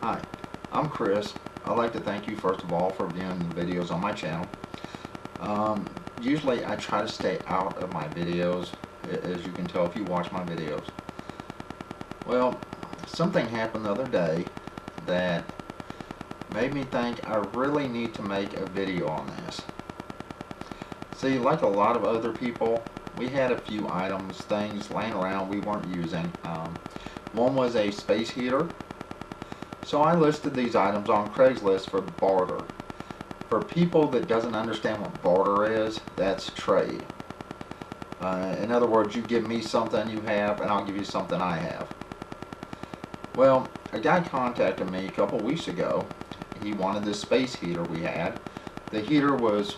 Hi, I'm Chris. I'd like to thank you first of all for viewing the videos on my channel. Usually I try to stay out of my videos, as you can tell if you watch my videos. Well, something happened the other day that made me think I really need to make a video on this. See, like a lot of other people, we had a few items, things laying around we weren't using. One was a space heater. So I listed these items on Craigslist for barter. For people that doesn't understand what barter is, that's trade. In other words, you give me something you have and I'll give you something I have. Well, a guy contacted me a couple weeks ago. He wanted this space heater we had. The heater was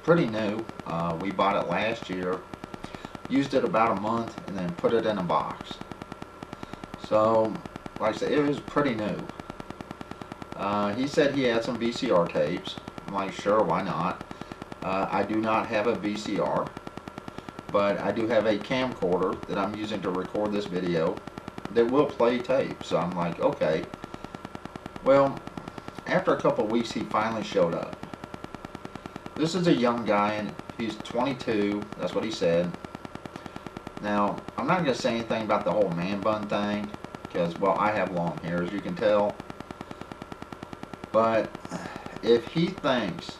pretty new. We bought it last year. Used it about a month and then put it in a box. So, like I said, it was pretty new. He said he had some VCR tapes. I'm like, sure, why not? I do not have a VCR, but I do have a camcorder that I'm using to record this video that will play tape. So I'm like, okay. Well, after a couple of weeks, he finally showed up. This is a young guy, and he's 22. That's what he said. Now, I'm not going to say anything about the whole man bun thing, because, well, I have long hair, as you can tell. But if he thinks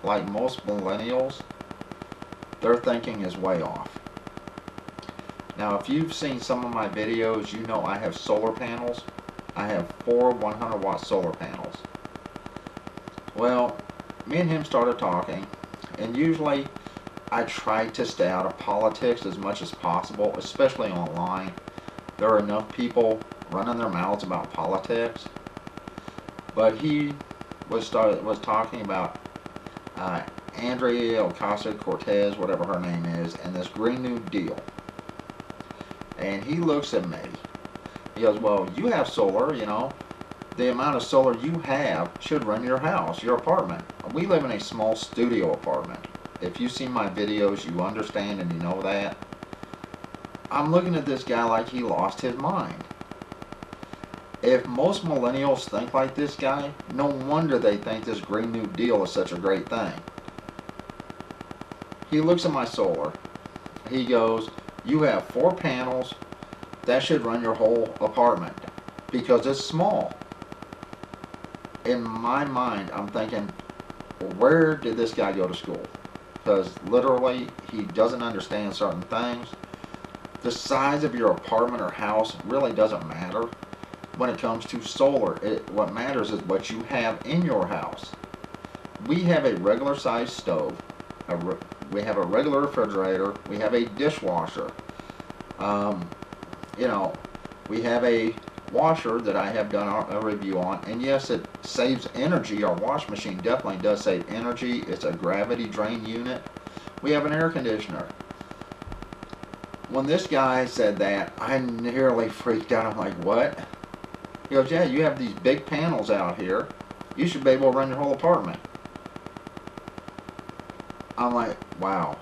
like most millennials, their thinking is way off. Now, if you've seen some of my videos, you know I have solar panels. I have 4 100-watt solar panels. Well, me and him started talking, and usually I try to stay out of politics as much as possible, especially online. There are enough people running their mouths about politics. But he was talking about Andrea Ocasio-Cortez, whatever her name is, and this Green New Deal. And he looks at me. He goes, well, you have solar, you know. The amount of solar you have should run your house, your apartment. We live in a small studio apartment. If you see my videos, you understand and you know that. I'm looking at this guy like he lost his mind. If most millennials think like this guy, no wonder they think this Green New Deal is such a great thing. He looks at my solar. He goes, you have 4 panels. That should run your whole apartment because it's small. In my mind, I'm thinking, where did this guy go to school? Because literally, he doesn't understand certain things. The size of your apartment or house really doesn't matter when it comes to solar. What matters is what you have in your house. We have a regular size stove. We have a regular refrigerator. We have a dishwasher. You know, we have a washer that I have done a review on, and yes, it saves energy. Our wash machine definitely does save energy. It's a gravity drain unit. We have an air conditioner. When this guy said that, I nearly freaked out. I'm like, what? He goes, yeah, you have these big panels out here. You should be able to run your whole apartment. I'm like, wow.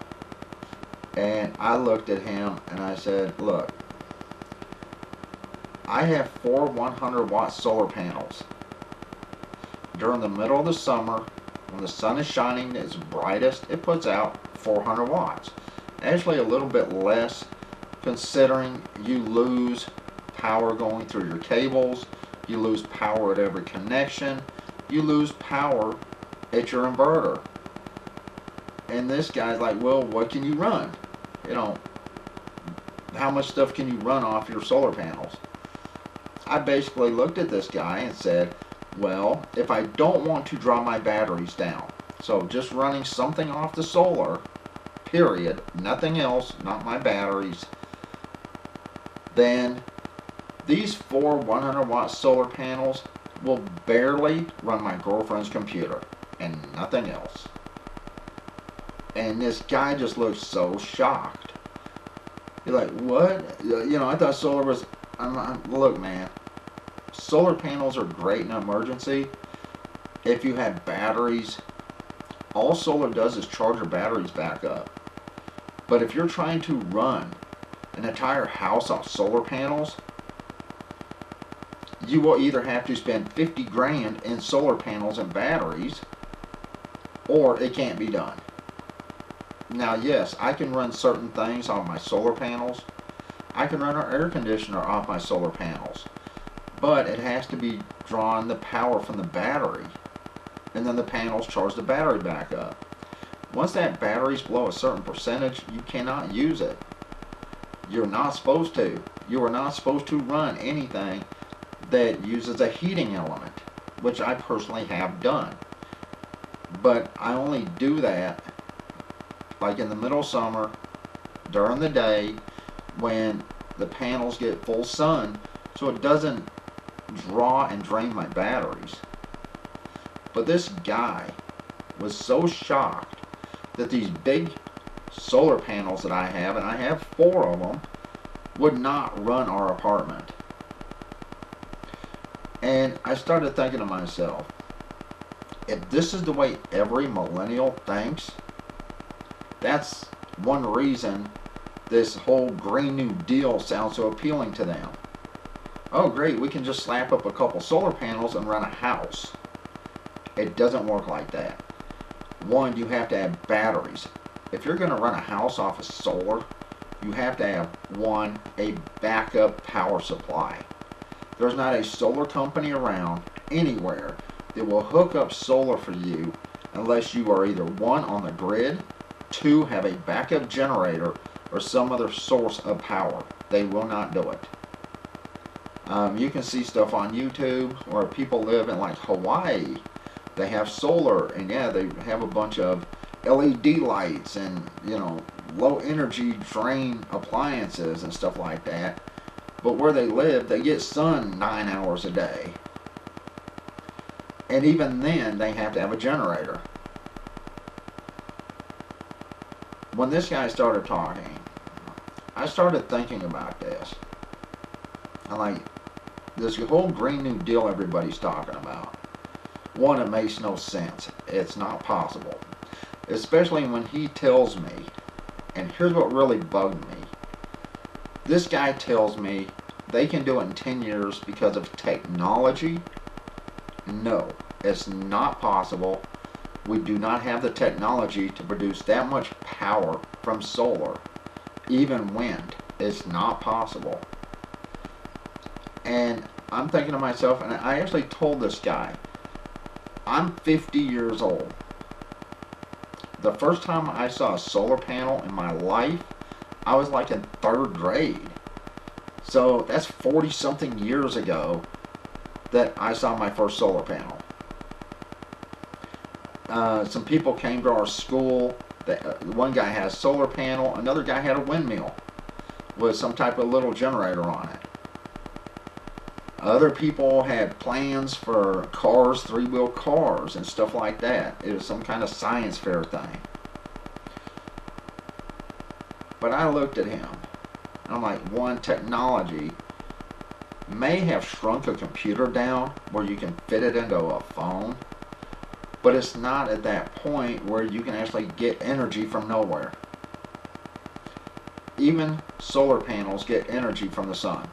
And I looked at him and I said, look, I have 4 100-watt solar panels. During the middle of the summer, when the sun is shining its brightest, it puts out 400 watts. Actually a little bit less, considering you lose power going through your cables, you lose power at every connection, you lose power at your inverter. And this guy's like, well, what can you run? You know, how much stuff can you run off your solar panels? I basically looked at this guy and said, well, if I don't want to draw my batteries down, so just running something off the solar, period, nothing else, not my batteries, then these 4 100-watt solar panels will barely run my girlfriend's computer and nothing else. And this guy just looked so shocked. He's like, what? You know, I thought solar was... look, man, solar panels are great in an emergency. If you have batteries, all solar does is charge your batteries back up. But if you're trying to run an entire house off solar panels, you will either have to spend 50 grand in solar panels and batteries, or it can't be done. Now, yes, I can run certain things on my solar panels. I can run our air conditioner off my solar panels, but it has to be drawing the power from the battery, and then the panels charge the battery back up. Once that battery's below a certain percentage, you cannot use it. You're not supposed to. You are not supposed to run anything that uses a heating element, which I personally have done. But I only do that like in the middle of summer, during the day, when the panels get full sun, so it doesn't draw and drain my batteries. But this guy was so shocked that these big solar panels that I have, and I have 4 of them, would not run our apartment. And I started thinking to myself, if this is the way every millennial thinks, that's one reason this whole Green New Deal sounds so appealing to them. Oh great, we can just slap up a couple solar panels and run a house. It doesn't work like that. One, you have to have batteries. If you're going to run a house off of solar, you have to have, one, a backup power supply. There's not a solar company around anywhere that will hook up solar for you unless you are either, one, on the grid, two, have a backup generator, or some other source of power. They will not do it. You can see stuff on YouTube where people live in like Hawaii. They have solar, and yeah, they have a bunch of LED lights and, you know, low energy drain appliances and stuff like that. But where they live, they get sun 9 hours a day. And even then, they have to have a generator. When this guy started talking, I started thinking about this. I'm like, this whole Green New Deal everybody's talking about. One, it makes no sense. It's not possible. Especially when he tells me, and here's what really bugged me. This guy tells me they can do it in 10 years because of technology. No, it's not possible. We do not have the technology to produce that much power from solar, even wind. It's not possible. And I'm thinking to myself, and I actually told this guy, I'm 50 years old. The first time I saw a solar panel in my life, I was like in 3rd grade. So that's 40 something years ago that I saw my first solar panel. Some people came to our school. One guy had a solar panel, another guy had a windmill with some type of little generator on it. Other people had plans for cars, 3-wheel cars and stuff like that. It was some kind of science fair thing. But I looked at him, and I'm like, one, technology may have shrunk a computer down where you can fit it into a phone, but it's not at that point where you can actually get energy from nowhere. Even solar panels get energy from the sun.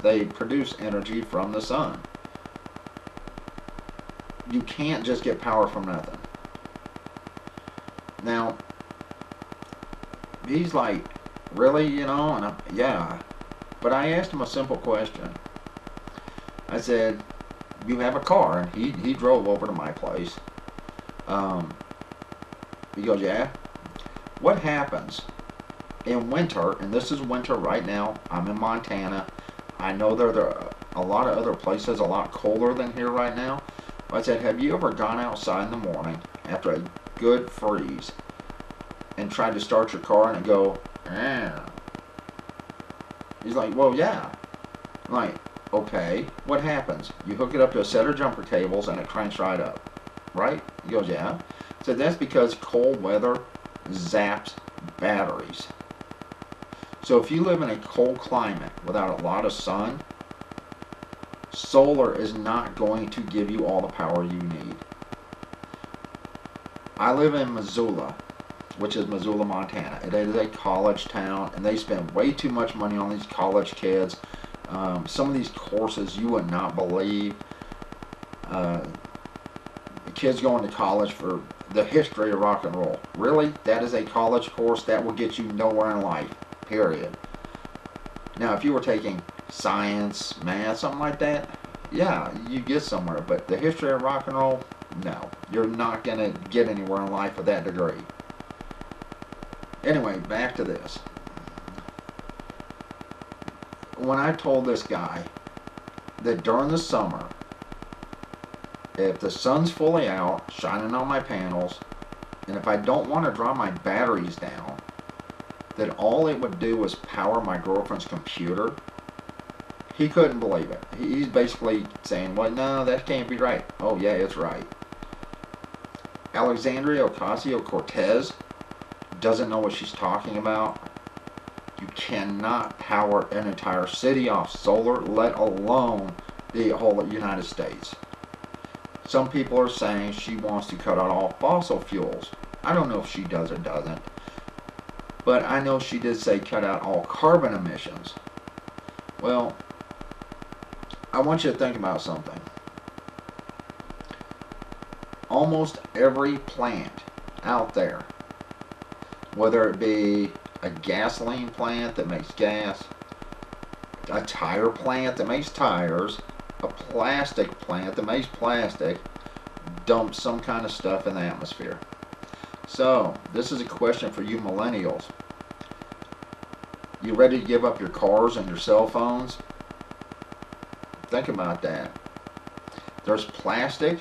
They produce energy from the sun. You can't just get power from nothing. Now, he's like, really, you know? And yeah. But I asked him a simple question. I said, you have a car? And he drove over to my place. He goes, yeah. What happens in winter, and this is winter right now, I'm in Montana. I know there are a lot of other places a lot colder than here right now. I said, have you ever gone outside in the morning after a good freeze and tried to start your car and go, eh? He's like, well, yeah. I'm like, okay, what happens? You hook it up to a set of jumper cables and it cranks right up, right? He goes, yeah. I said, that's because cold weather zaps batteries. So if you live in a cold climate without a lot of sun, solar is not going to give you all the power you need. I live in Missoula, which is Missoula, Montana. It is a college town, and they spend way too much money on these college kids. Some of these courses you would not believe. Uh, Kids going to college for the history of rock and roll. Really? That is a college course that will get you nowhere in life. Period. Now, if you were taking science, math, something like that, yeah, you get somewhere. But the history of rock and roll, no. You're not going to get anywhere in life with that degree. Anyway, back to this. When I told this guy that during the summer, if the sun's fully out, shining on my panels, and if I don't want to draw my batteries down, that all it would do was power my girlfriend's computer, he couldn't believe it. He's basically saying, well, no, that can't be right. Oh, yeah, it's right. Alexandria Ocasio-Cortez doesn't know what she's talking about. You cannot power an entire city off solar, let alone the whole United States. Some people are saying she wants to cut out all fossil fuels. I don't know if she does or doesn't. But I know she did say cut out all carbon emissions. Well, I want you to think about something. Almost every plant out there, whether it be a gasoline plant that makes gas, a tire plant that makes tires, a plastic plant that makes plastic, dumps some kind of stuff in the atmosphere. So, this is a question for you millennials. You ready to give up your cars and your cell phones? Think about that. There's plastic,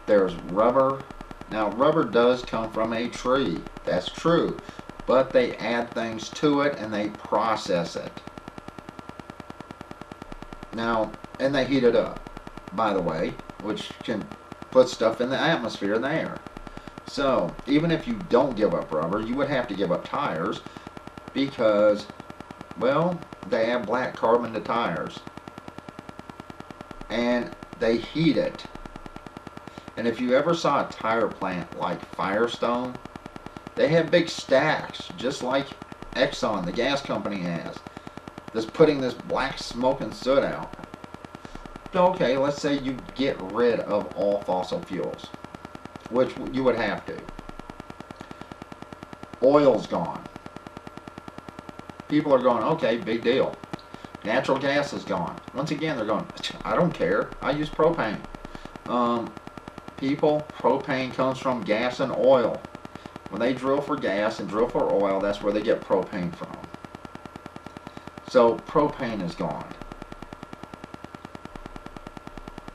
there's rubber. Now, rubber does come from a tree, that's true, but they add things to it and they process it. Now, and they heat it up, by the way, which can put stuff in the atmosphere in the air. So, even if you don't give up rubber, you would have to give up tires because, well, they add black carbon to tires. And they heat it. And if you ever saw a tire plant like Firestone, they have big stacks, just like Exxon, the gas company, has. That's putting this black smoke and soot out. Okay, let's say you get rid of all fossil fuels, which you would have to. Oil's gone. People are going, okay, big deal. Natural gas is gone. Once again, they're going, I don't care. I use propane. Propane comes from gas and oil. When they drill for gas and drill for oil, that's where they get propane from. So propane is gone.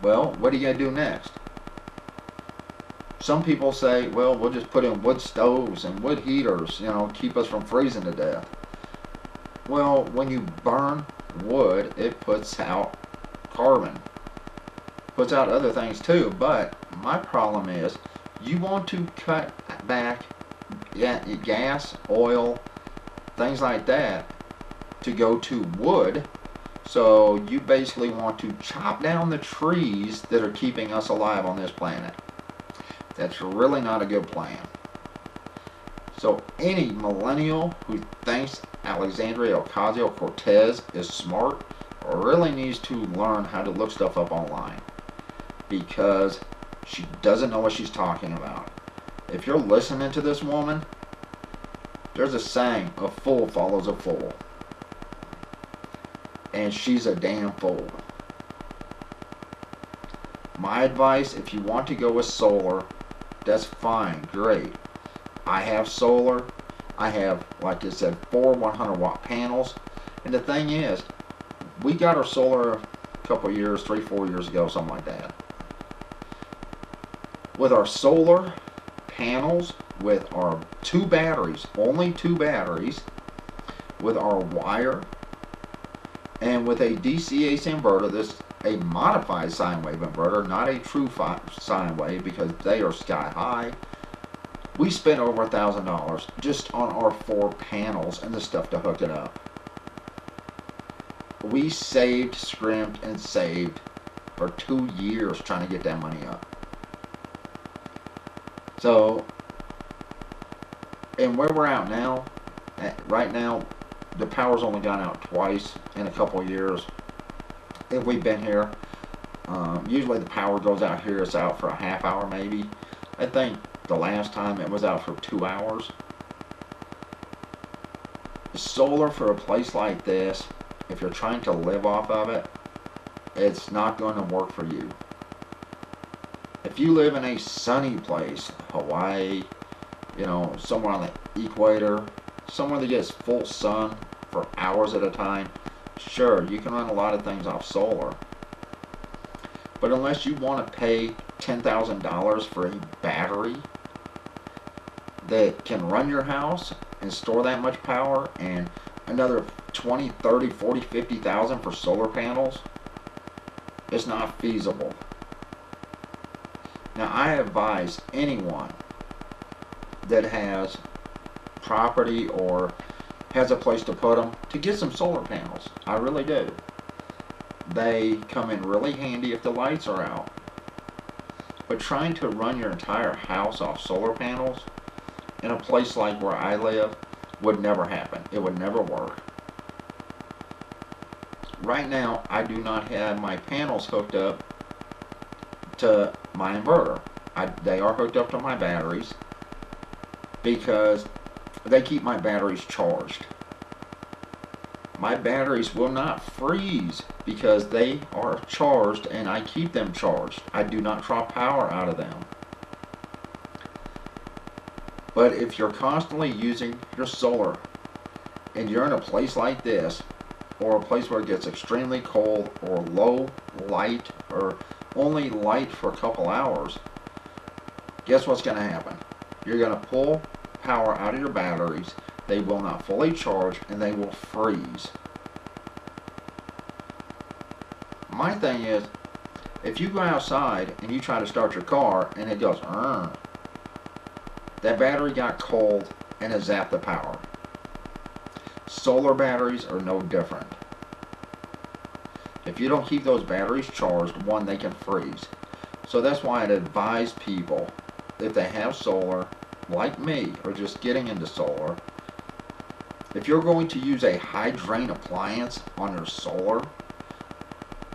Well, what are you going to do next? Some people say, well, we'll just put in wood stoves and wood heaters, keep us from freezing to death. Well, when you burn wood, it puts out carbon. Puts out other things too, but my problem is you want to cut back gas, oil, things like that to go to wood. So you basically want to chop down the trees that are keeping us alive on this planet. That's really not a good plan. So any millennial who thinks Alexandria Ocasio-Cortez is smart really needs to learn how to look stuff up online, because she doesn't know what she's talking about. If you're listening to this woman, there's a saying, a fool follows a fool. And she's a damn fool. My advice, if you want to go with solar, that's fine, great. I have solar. I have, like I said, 4 100-watt panels. And the thing is, we got our solar a couple years, 3-4 years ago, something like that. With our solar panels, with our 2 batteries, only 2 batteries, with our wire, and with a DC-AC inverter, this a modified sine wave inverter, not a true sine wave, because they are sky high. We spent over $1,000 just on our 4 panels and the stuff to hook it up. We saved, scrimped, and saved for 2 years trying to get that money up. So, and where we're at now, right now, the power's only gone out twice in a couple of years. If we've been here, usually the power goes out here, it's out for a half hour maybe. I think the last time it was out for 2 hours. Solar for a place like this, if you're trying to live off of it, it's not going to work for you. If you live in a sunny place, Hawaii, you know, somewhere on the equator, somewhere that gets full sun for hours at a time, sure, you can run a lot of things off solar. But unless you want to pay $10,000 for a battery that can run your house and store that much power, and another 20, 30, 40, 50,000 for solar panels, it's not feasible. Now, I advise anyone that has property or has a place to put them to get some solar panels. I really do. They come in really handy if the lights are out. But trying to run your entire house off solar panels in a place like where I live would never happen. It would never work. Right now, I do not have my panels hooked up to my inverter. They are hooked up to my batteries because they keep my batteries charged. My batteries will not freeze because they are charged and I keep them charged. I do not draw power out of them. But if you're constantly using your solar and you're in a place like this, or a place where it gets extremely cold or low light or only light for a couple hours, guess what's going to happen? You're going to pull power out of your batteries, they will not fully charge, and they will freeze. My thing is, if you go outside and you try to start your car and it goes, that battery got cold and it zapped the power. Solar batteries are no different. If you don't keep those batteries charged, one, they can freeze. So that's why I'd advise people, if they have solar, like me, or just getting into solar, if you're going to use a high drain appliance on your solar,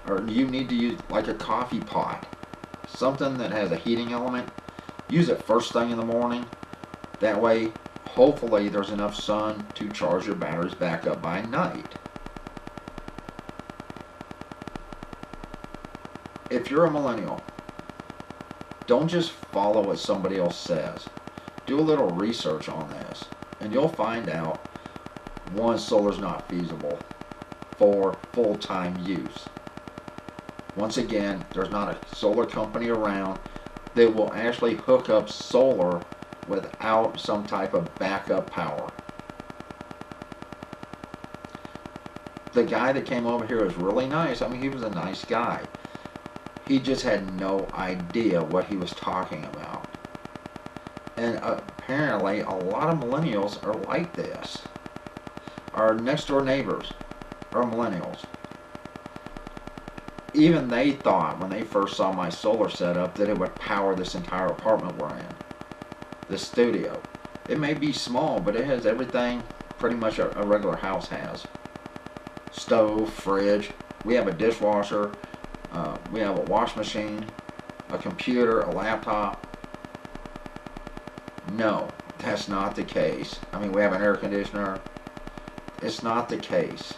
or you need to use like a coffee pot, something that has a heating element, use it first thing in the morning. That way, hopefully there's enough sun to charge your batteries back up by night. If you're a millennial, don't just follow what somebody else says. Do a little research on this, and you'll find out, one, solar's not feasible for full-time use. Once again, there's not a solar company around that will actually hook up solar without some type of backup power. The guy that came over here was really nice. I mean, he was a nice guy. He just had no idea what he was talking about. And apparently, a lot of millennials are like this. Our next door neighbors are millennials. Even they thought, when they first saw my solar setup, that it would power this entire apartment we're in. This studio. It may be small, but it has everything pretty much a regular house has. Stove, fridge, we have a dishwasher, we have a wash machine, a computer, a laptop. No, that's not the case. I mean, we have an air conditioner. It's not the case.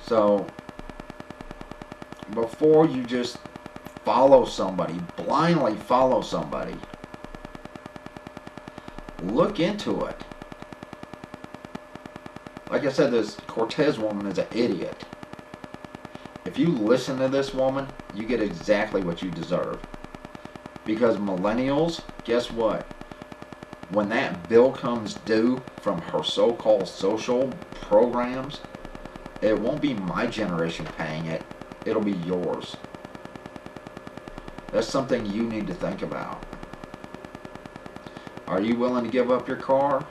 So, before you just follow somebody, blindly follow somebody, look into it. Like I said, this Cortez woman is an idiot. If you listen to this woman, you get exactly what you deserve. Because millennials, guess what? When that bill comes due from her so-called social programs, it won't be my generation paying it. It'll be yours. That's something you need to think about. Are you willing to give up your car?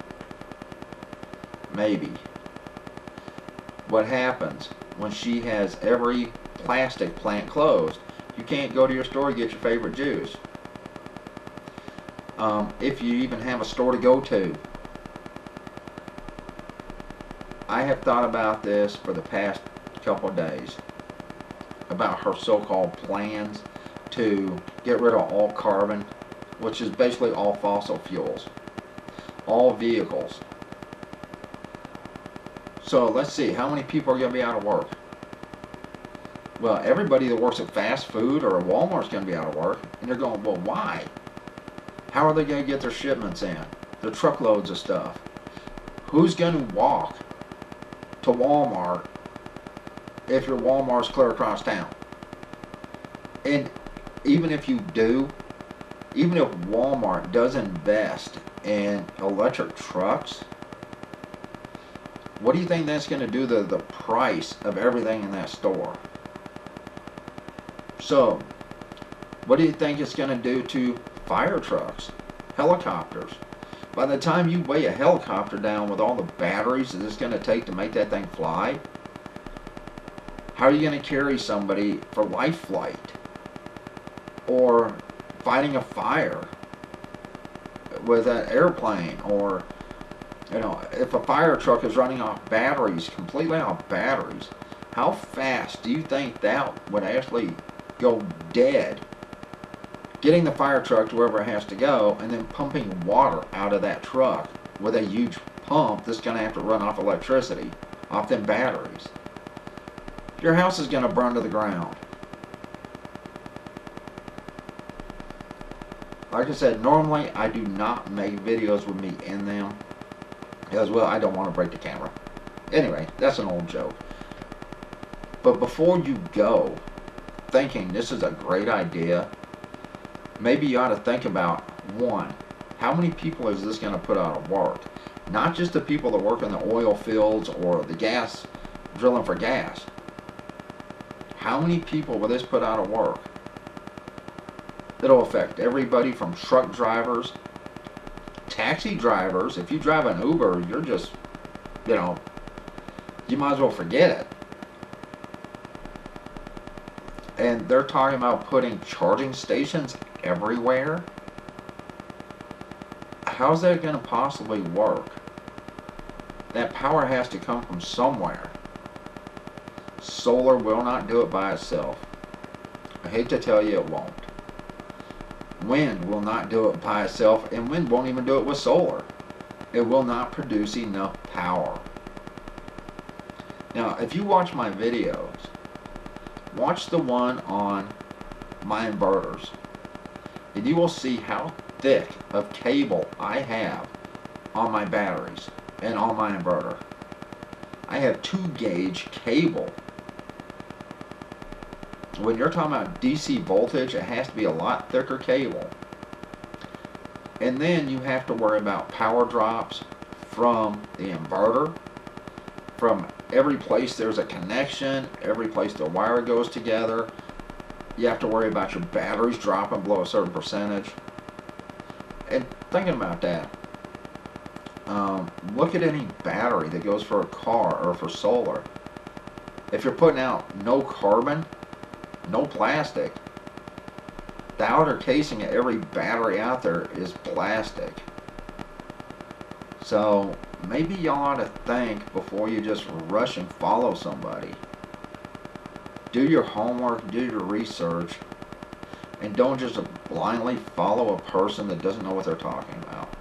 Maybe. What happens when she has every plastic plant closed? You can't go to your store to get your favorite juice. If you even have a store to go to, I have thought about this for the past couple of days, about her so-called plans to get rid of all carbon, which is basically all fossil fuels, all vehicles. So let's see, how many people are going to be out of work? Well, everybody that works at fast food or at Walmart is going to be out of work. And you're going, well, why? How are they going to get their shipments in? Their truckloads of stuff. Who's going to walk to Walmart if your Walmart's clear across town? And even if you do, even if Walmart does invest in electric trucks, what do you think that's going to do to the price of everything in that store? So, what do you think it's going to do to fire trucks, helicopters? By the time you weigh a helicopter down with all the batteries that it's going to take to make that thing fly, how are you going to carry somebody for life flight? Or fighting a fire with an airplane? Or, you know, if a fire truck is running off batteries, completely off batteries, how fast do you think that would actually go dead? Getting the fire truck to wherever it has to go and then pumping water out of that truck with a huge pump that's going to have to run off electricity, off them batteries. Your house is going to burn to the ground. Like I said, normally I do not make videos with me in them, because, well, I don't want to break the camera. Anyway, that's an old joke. But before you go thinking this is a great idea, maybe you ought to think about, one, how many people is this going to put out of work? Not just the people that work in the oil fields or the gas, drilling for gas. How many people will this put out of work? It'll affect everybody from truck drivers, taxi drivers. If you drive an Uber, you're just, you know, you might as well forget it. And they're talking about putting charging stations everywhere. How's that going to possibly work? That power has to come from somewhere. Solar will not do it by itself. I hate to tell you, it won't. Wind will not do it by itself, and wind won't even do it with solar. It will not produce enough power. Now, if you watch my videos, watch the one on my inverters, and you will see how thick of cable I have on my batteries and on my inverter. I have 2-gauge cable. When you're talking about DC voltage, it has to be a lot thicker cable. And then you have to worry about power drops from the inverter, from every place there's a connection, every place the wire goes together. You have to worry about your batteries dropping below a certain percentage. And thinking about that, look at any battery that goes for a car or for solar. If you're putting out no carbon, no plastic, the outer casing of every battery out there is plastic. So maybe y'all ought to think before you just rush and follow somebody. Do your homework, do your research, and don't just blindly follow a person that doesn't know what they're talking about.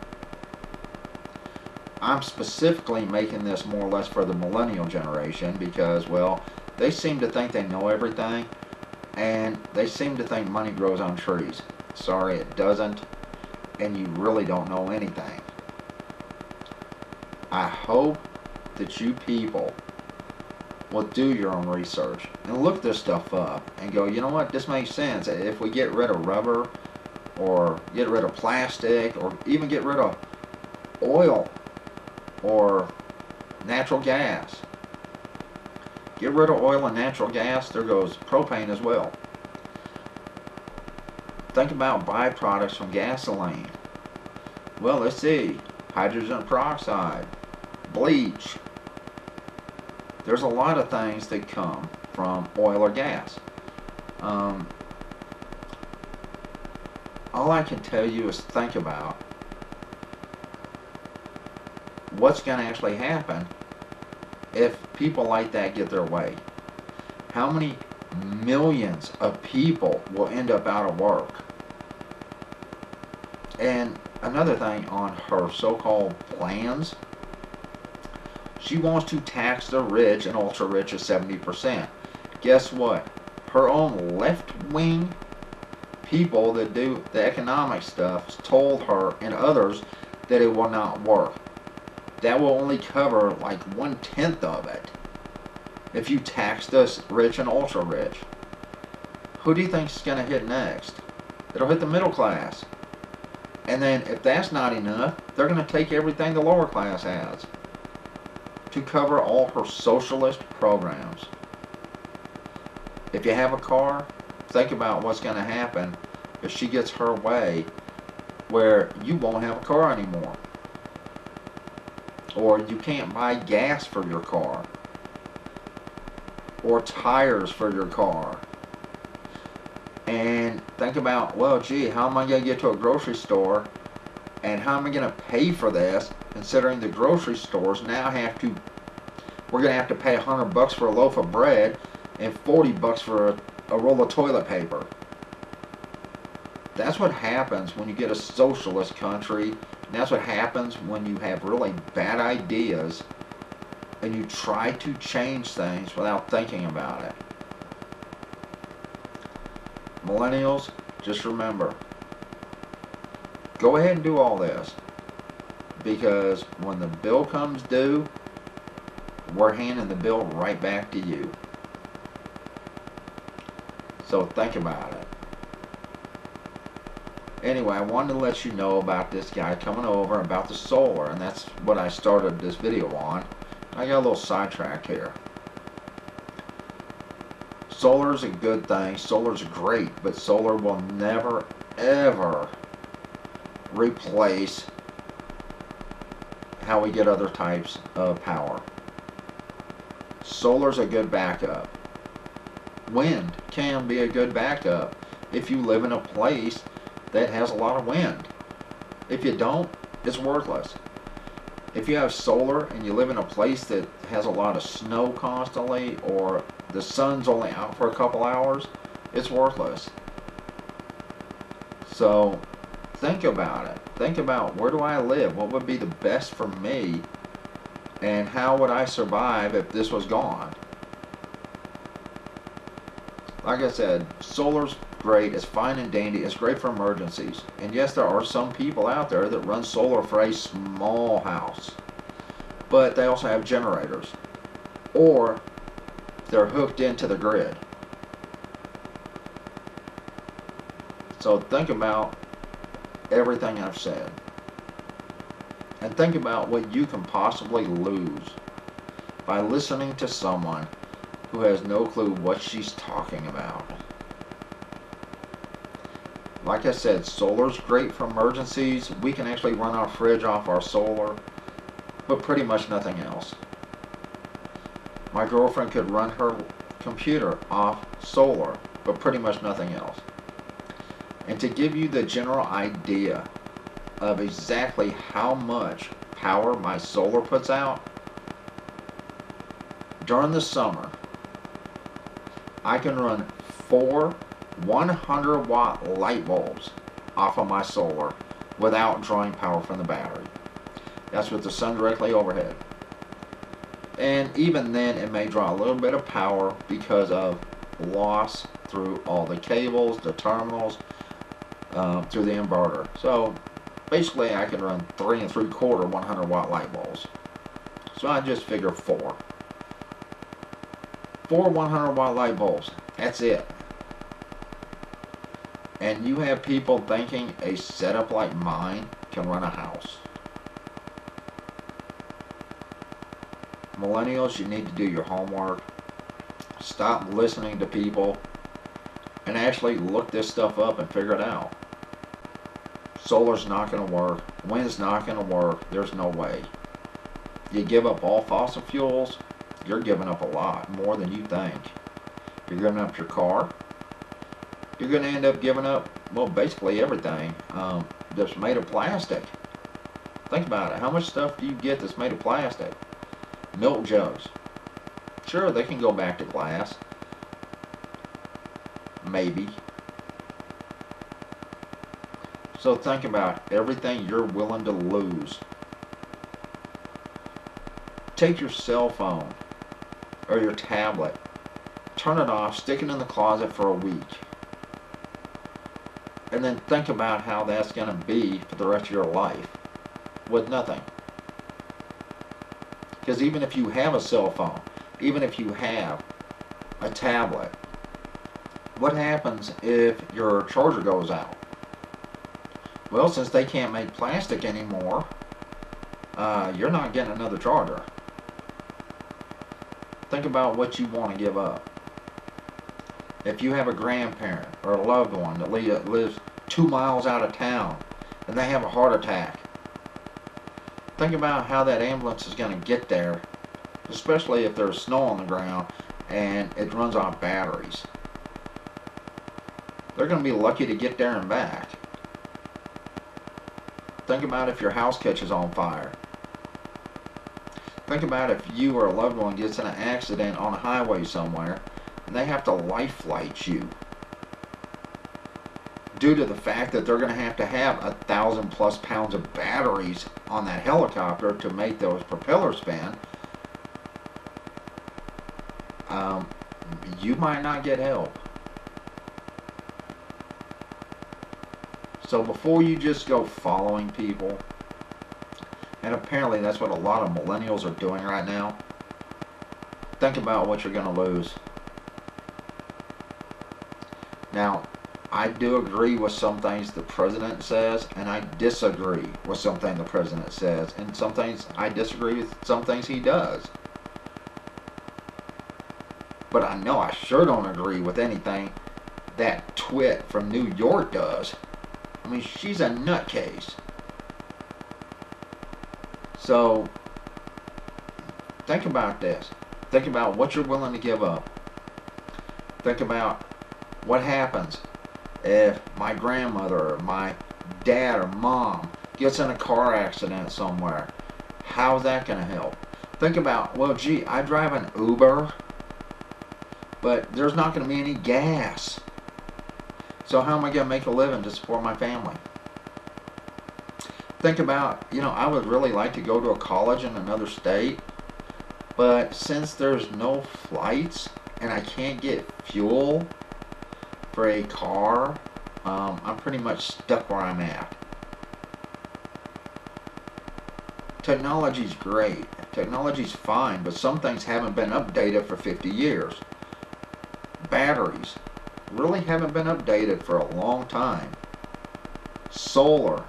I'm specifically making this more or less for the millennial generation because, well, they seem to think they know everything, and they seem to think money grows on trees. Sorry, it doesn't, and you really don't know anything. I hope that you people will do your own research and look this stuff up and go, you know what, this makes sense. If we get rid of rubber or get rid of plastic or even get rid of oil or natural gas. Get rid of oil and natural gas, there goes propane as well. Think about byproducts from gasoline. Well, let's see, hydrogen peroxide, bleach. There's a lot of things that come from oil or gas. All I can tell you is think about what's going to actually happen if people like that get their way? How many millions of people will end up out of work? And another thing on her so-called plans, she wants to tax the rich and ultra-rich at 70%. Guess what? Her own left-wing people that do the economic stuff told her and others that it will not work. That will only cover like 1/10 of it if you tax the rich and ultra-rich. Who do you think is going to hit next? It'll hit the middle class. And then if that's not enough, they're going to take everything the lower class has to cover all her socialist programs. If you have a car, think about what's going to happen if she gets her way where you won't have a car anymore. Or you can't buy gas for your car. Or tires for your car. And think about, well, gee, how am I going to get to a grocery store? And how am I going to pay for this? Considering the grocery stores now we're going to have to pay $100 for a loaf of bread and $40 for a roll of toilet paper. That's what happens when you get a socialist country. And that's what happens when you have really bad ideas and you try to change things without thinking about it. Millennials, just remember, go ahead and do all this, because when the bill comes due, we're handing the bill right back to you. So think about it. Anyway, I wanted to let you know about this guy coming over about the solar, and that's what I started this video on. I got a little sidetracked here. Solar's a good thing, solar's great, but solar will never ever replace how we get other types of power. Solar's a good backup. Wind can be a good backup if you live in a place that has a lot of wind. If you don't, it's worthless. If you have solar and you live in a place that has a lot of snow constantly, or the sun's only out for a couple hours, it's worthless. So think about it. Think about, where do I live? What would be the best for me? And how would I survive if this was gone? Like I said, solar's great. It's fine and dandy. It's great for emergencies. And yes, there are some people out there that run solar for a small house. But they also have generators. Or they're hooked into the grid. So think about everything I've said. And think about what you can possibly lose by listening to someone who has no clue what she's talking about. Like I said, solar's great for emergencies. We can actually run our fridge off our solar, but pretty much nothing else. My girlfriend could run her computer off solar, but pretty much nothing else. And to give you the general idea of exactly how much power my solar puts out, during the summer, I can run 4 100-watt light bulbs off of my solar without drawing power from the battery. That's with the sun directly overhead. And even then, it may draw a little bit of power because of loss through all the cables, the terminals, through the inverter. So basically, I can run 3 3/4 100-watt light bulbs. So I just figure 4. 4 100-watt light bulbs. That's it. And you have people thinking a setup like mine can run a house. Millennials, you need to do your homework. Stop listening to people and actually look this stuff up and figure it out. Solar's not going to work. Wind's not going to work. There's no way. You give up all fossil fuels, you're giving up a lot, more than you think. You're giving up your car. You're going to end up giving up, well, basically everything that's made of plastic. Think about it. How much stuff do you get that's made of plastic? Milk jugs. Sure, they can go back to glass. Maybe. So think about everything you're willing to lose. Take your cell phone or your tablet, turn it off, stick it in the closet for a week, and then think about how that's going to be for the rest of your life with nothing. Because even if you have a cell phone, even if you have a tablet, what happens if your charger goes out? Well, since they can't make plastic anymore, you're not getting another charger. Think about what you want to give up. If you have a grandparent or a loved one that lives 2 miles out of town and they have a heart attack, think about how that ambulance is going to get there, especially if there's snow on the ground and it runs on batteries. They're going to be lucky to get there and back. Think about if your house catches on fire. Think about if you or a loved one gets in an accident on a highway somewhere and they have to life flight you due to the fact that they're going to have 1,000+ pounds of batteries on that helicopter to make those propellers spin. You might not get help. So before you just go following people, and apparently that's what a lot of millennials are doing right now, think about what you're going to lose. Now, I do agree with some things the president says, and I disagree with something the president says, and some things I disagree with some things he does. But I know I sure don't agree with anything that twit from New York does. I mean, she's a nutcase. So, think about this. Think about what you're willing to give up. Think about what happens if my grandmother or my dad or mom gets in a car accident somewhere. How's that going to help? Think about, well, gee, I drive an Uber, but there's not going to be any gas. So how am I going to make a living to support my family? Think about, I would really like to go to a college in another state, but since there's no flights and I can't get fuel for a car, I'm pretty much stuck where I'm at. Technology's great. Technology's fine, but some things haven't been updated for 50 years. Batteries really haven't been updated for a long time. Solar.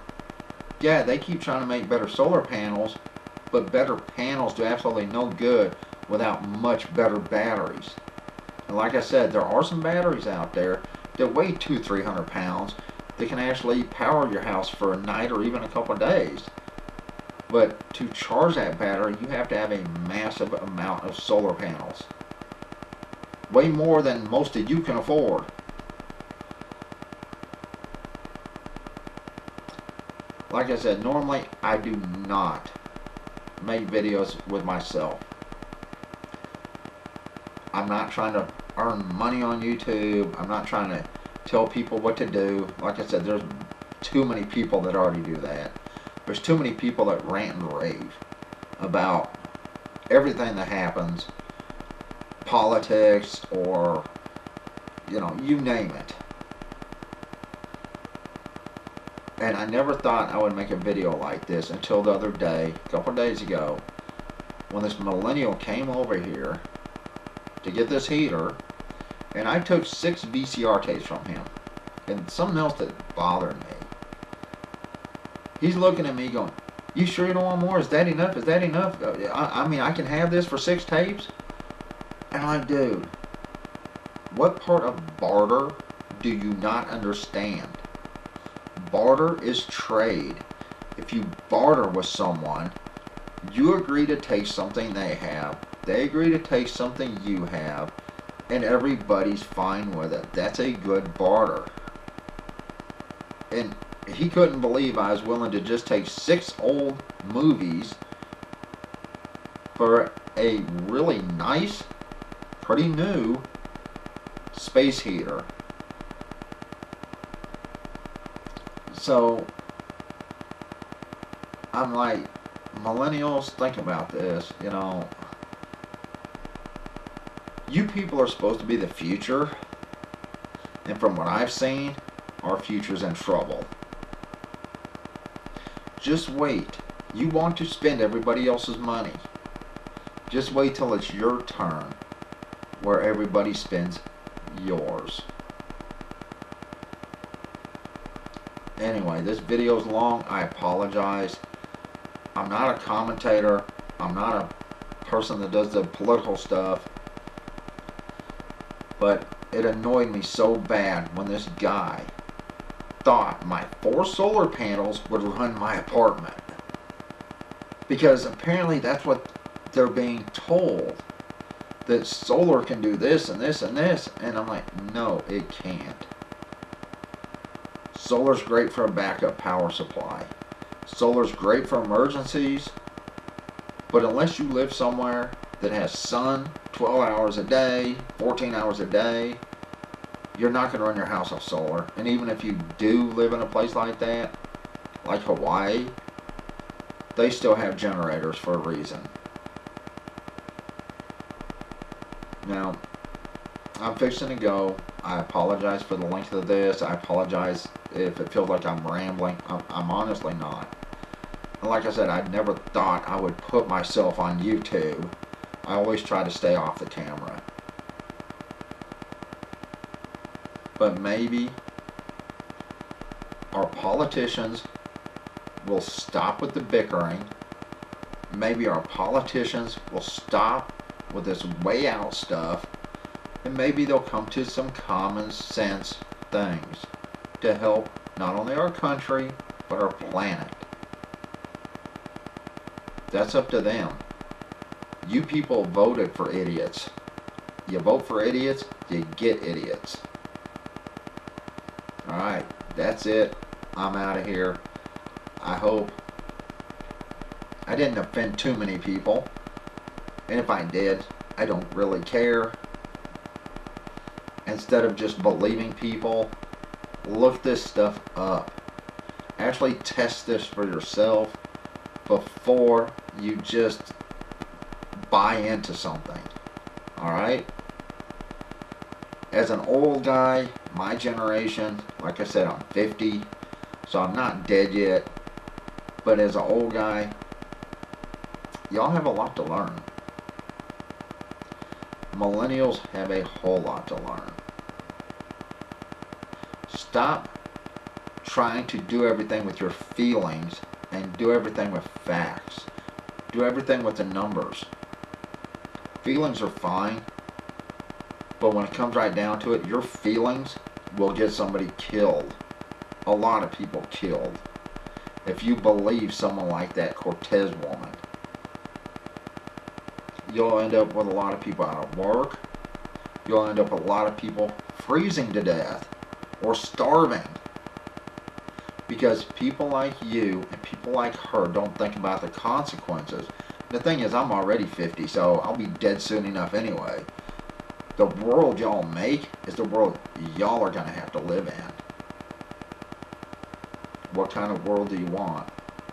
Yeah, they keep trying to make better solar panels, but better panels do absolutely no good without much better batteries. And like I said, there are some batteries out there that weigh 200-300 pounds that can actually power your house for a night or even a couple of days. But to charge that battery, you have to have a massive amount of solar panels. Way more than most of you can afford. Like I said, normally I do not make videos with myself. I'm not trying to earn money on YouTube. I'm not trying to tell people what to do. Like I said, there's too many people that already do that. There's too many people that rant and rave about everything that happens, politics, or you name it. And I never thought I would make a video like this until the other day, a couple of days ago, when this millennial came over here to get this heater, and I took 6 VCR tapes from him. And something else that bothered me. He's looking at me going, "You sure you don't want more? Is that enough? Is that enough? I mean, I can have this for 6 tapes?" And I'm like, dude, what part of barter do you not understand? Barter is trade. If you barter with someone, you agree to take something they have, they agree to take something you have, and everybody's fine with it. That's a good barter. And he couldn't believe I was willing to just take 6 old movies for a really nice pretty new space heater. So I'm like, millennials, think about this. You know, you people are supposed to be the future, and from what I've seen, our future's in trouble. Just wait. You want to spend everybody else's money. Just wait till it's your turn, where everybody spends yours. Anyway, this video's long. I apologize. I'm not a commentator. I'm not a person that does the political stuff. But it annoyed me so bad when this guy thought my 4 solar panels would run my apartment. Because apparently that's what they're being told. That solar can do this and this and this. And I'm like, no, it can't. Solar's great for a backup power supply. Solar's great for emergencies. But unless you live somewhere that has sun 12 hours a day, 14 hours a day, you're not going to run your house off solar. And even if you do live in a place like that, like Hawaii, they still have generators for a reason. Now, I'm fixing to go. I apologize for the length of this. I apologize if it feels like I'm rambling. I'm honestly not. And like I said, I never thought I would put myself on YouTube. I always try to stay off the camera. But maybe our politicians will stop with the bickering. Maybe our politicians will stop with this way out stuff. And maybe they'll come to some common sense things to help not only our country, but our planet. That's up to them. You people voted for idiots. You vote for idiots, you get idiots. Alright, that's it. I'm out of here. I hope I didn't offend too many people. And if I did, I don't really care. Instead of just believing people, look this stuff up. Actually test this for yourself before you just buy into something. Alright? As an old guy, my generation, like I said, I'm 50, so I'm not dead yet. But as an old guy, y'all have a lot to learn. Millennials have a whole lot to learn. Stop trying to do everything with your feelings and do everything with facts. Do everything with the numbers. Feelings are fine, but when it comes right down to it, your feelings will get somebody killed. A lot of people killed. If you believe someone like that Cortez woman, you'll end up with a lot of people out of work. You'll end up with a lot of people freezing to death or starving. Because people like you and people like her don't think about the consequences. The thing is, I'm already 50, so I'll be dead soon enough anyway. The world y'all make is the world y'all are going to have to live in. What kind of world do you want?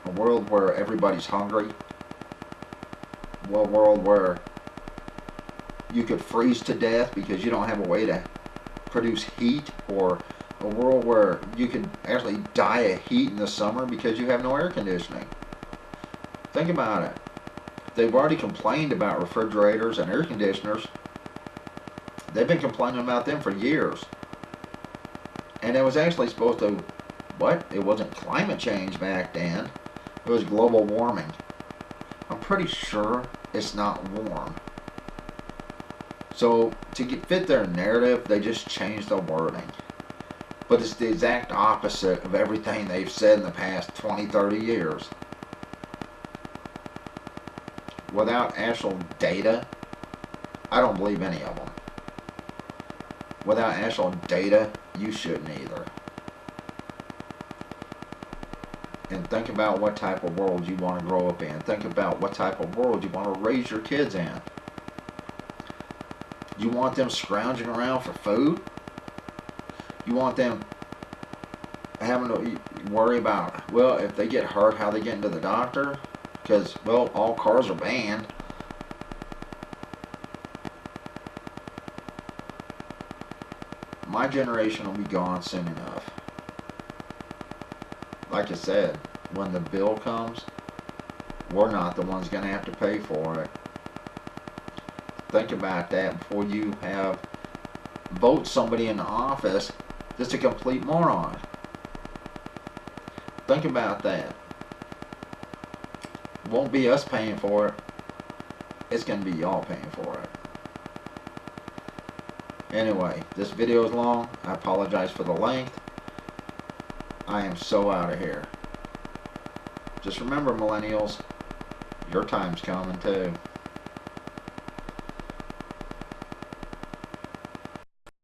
A world where everybody's hungry? A world where you could freeze to death because you don't have a way to produce heat? Or a world where you could actually die of heat in the summer because you have no air conditioning? Think about it. They've already complained about refrigerators and air conditioners. They've been complaining about them for years. And it was actually supposed to, what? It wasn't climate change back then. It was global warming. I'm pretty sure it's not warm. So, to fit their narrative, they just changed the wording. But it's the exact opposite of everything they've said in the past 20, 30 years. Without actual data, I don't believe any of them. Without actual data, you shouldn't either. And think about what type of world you want to grow up in. Think about what type of world you want to raise your kids in. You want them scrounging around for food? You want them having to worry about, well, if they get hurt, how they get into the doctor? Because, well, all cars are banned. My generation will be gone soon enough. Like I said, when the bill comes, we're not the ones going to have to pay for it. Think about that before you vote somebody in the office just a complete moron. Think about that. It won't be us paying for it. It's going to be y'all paying for it. Anyway, this video is long. I apologize for the length. I am so out of here. Just remember, millennials, your time's coming too.